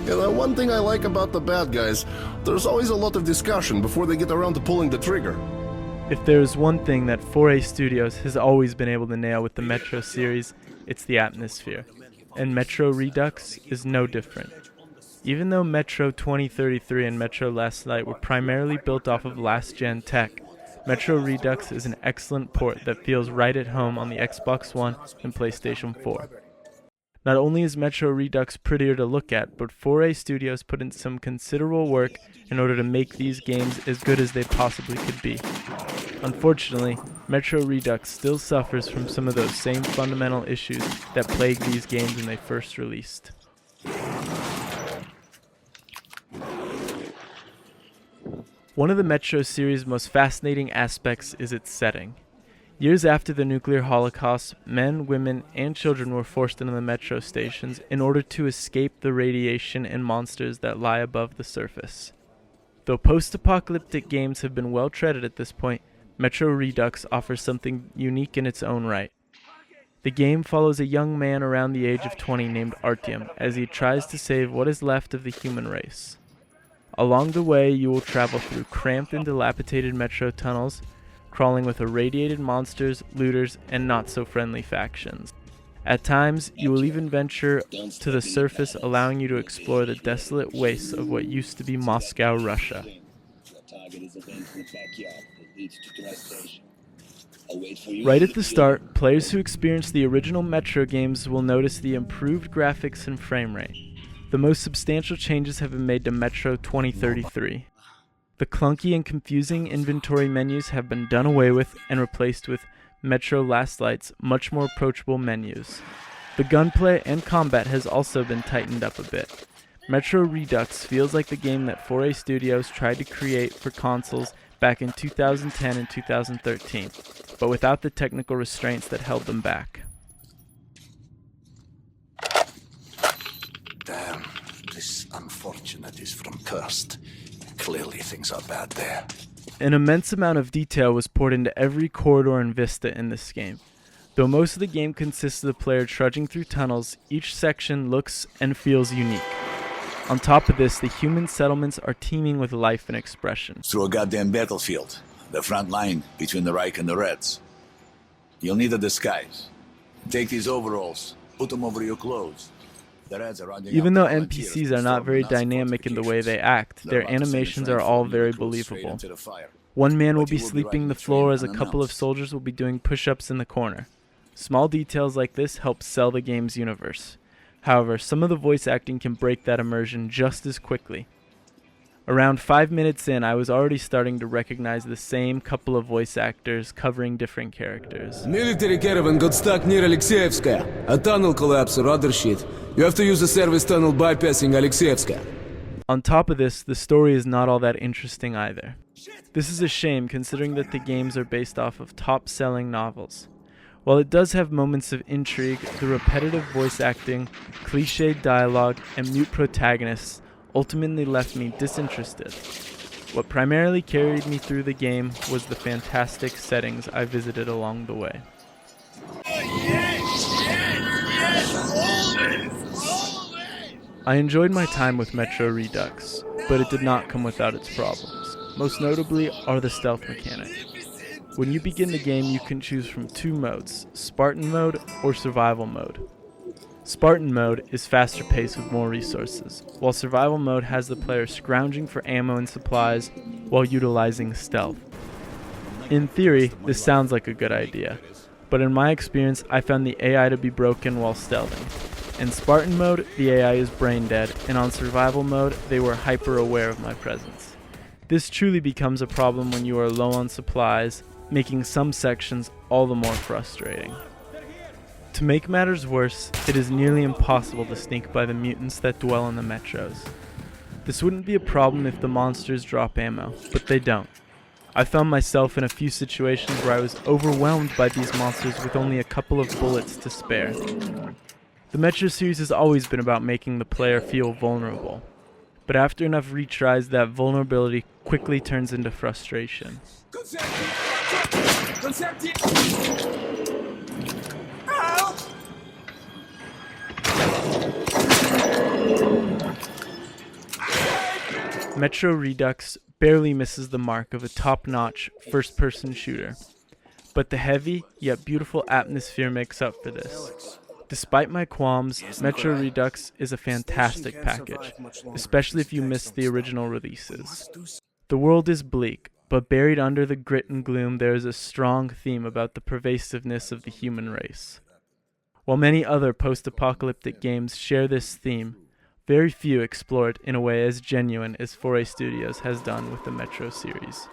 One thing I like about the bad guys, there's always a lot of discussion before they get around to pulling the trigger. If there's one thing that 4A Studios has always been able to nail with the Metro series, it's the atmosphere. And Metro Redux is no different. Even though Metro 2033 and Metro Last Light were primarily built off of last-gen tech, Metro Redux is an excellent port that feels right at home on the Xbox One and PlayStation 4. Not only is Metro Redux prettier to look at, but 4A Studios put in some considerable work in order to make these games as good as they possibly could be. Unfortunately, Metro Redux still suffers from some of those same fundamental issues that plagued these games when they first released. One of the Metro series' most fascinating aspects is its setting. Years after the nuclear holocaust, men, women, and children were forced into the metro stations in order to escape the radiation and monsters that lie above the surface. Though post-apocalyptic games have been well treaded at this point, Metro Redux offers something unique in its own right. The game follows a young man around the age of 20 named Artyom as he tries to save what is left of the human race. Along the way, you will travel through cramped and dilapidated metro tunnels, crawling with irradiated monsters, looters, and not-so-friendly factions. At times, you will even venture to the surface, allowing you to explore the desolate wastes of what used to be Moscow, Russia. Right at the start, players who experience the original Metro games will notice the improved graphics and frame rate. The most substantial changes have been made to Metro 2033. The clunky and confusing inventory menus have been done away with and replaced with Metro Last Light's much more approachable menus. The gunplay and combat has also been tightened up a bit. Metro Redux feels like the game that 4A Studios tried to create for consoles back in 2010 and 2013, but without the technical restraints that held them back. Damn, this unfortunate is from Cursed. Clearly things are bad there. An immense amount of detail was poured into every corridor and vista in this game. Though most of the game consists of the player trudging through tunnels, each section looks and feels unique. On top of this, the human settlements are teeming with life and expression. Through a goddamn battlefield, the front line between the Reich and the Reds. You'll need a disguise. Take these overalls, put them over your clothes. Even though NPCs are not very dynamic in the way they act, their animations are all very believable. One man will be sleeping the floor as a couple of soldiers will be doing push-ups in the corner. Small details like this help sell the game's universe. However, some of the voice acting can break that immersion just as quickly. Around 5 minutes in, I was already starting to recognize the same couple of voice actors covering different characters. Military caravan got stuck near Alexeyevskaya. A tunnel collapsed or other shit. You have to use a service tunnel bypassing Alexeyevskaya. On top of this, the story is not all that interesting either. This is a shame considering that the games are based off of top-selling novels. While it does have moments of intrigue, the repetitive voice acting, cliched dialogue, and mute protagonists ultimately left me disinterested. What primarily carried me through the game was the fantastic settings I visited along the way. I enjoyed my time with Metro Redux, but it did not come without its problems. Most notably are the stealth mechanic. When you begin the game, you can choose from two modes, Spartan mode or survival mode. Spartan mode is faster paced with more resources, while survival mode has the player scrounging for ammo and supplies while utilizing stealth. In theory, this sounds like a good idea, but in my experience I found the AI to be broken while stealthing. In Spartan mode, the AI is brain dead, and on survival mode, they were hyper aware of my presence. This truly becomes a problem when you are low on supplies, making some sections all the more frustrating. To make matters worse, it is nearly impossible to sneak by the mutants that dwell in the metros. This wouldn't be a problem if the monsters drop ammo, but they don't. I found myself in a few situations where I was overwhelmed by these monsters with only a couple of bullets to spare. The Metro series has always been about making the player feel vulnerable, but after enough retries, that vulnerability quickly turns into frustration. Metro Redux barely misses the mark of a top-notch first-person shooter, but the heavy yet beautiful atmosphere makes up for this. Despite my qualms, Metro Redux is a fantastic package, especially if you missed the original releases. The world is bleak, but buried under the grit and gloom there is a strong theme about the pervasiveness of the human race. While many other post-apocalyptic games share this theme, very few explore it in a way as genuine as 4A Studios has done with the Metro series.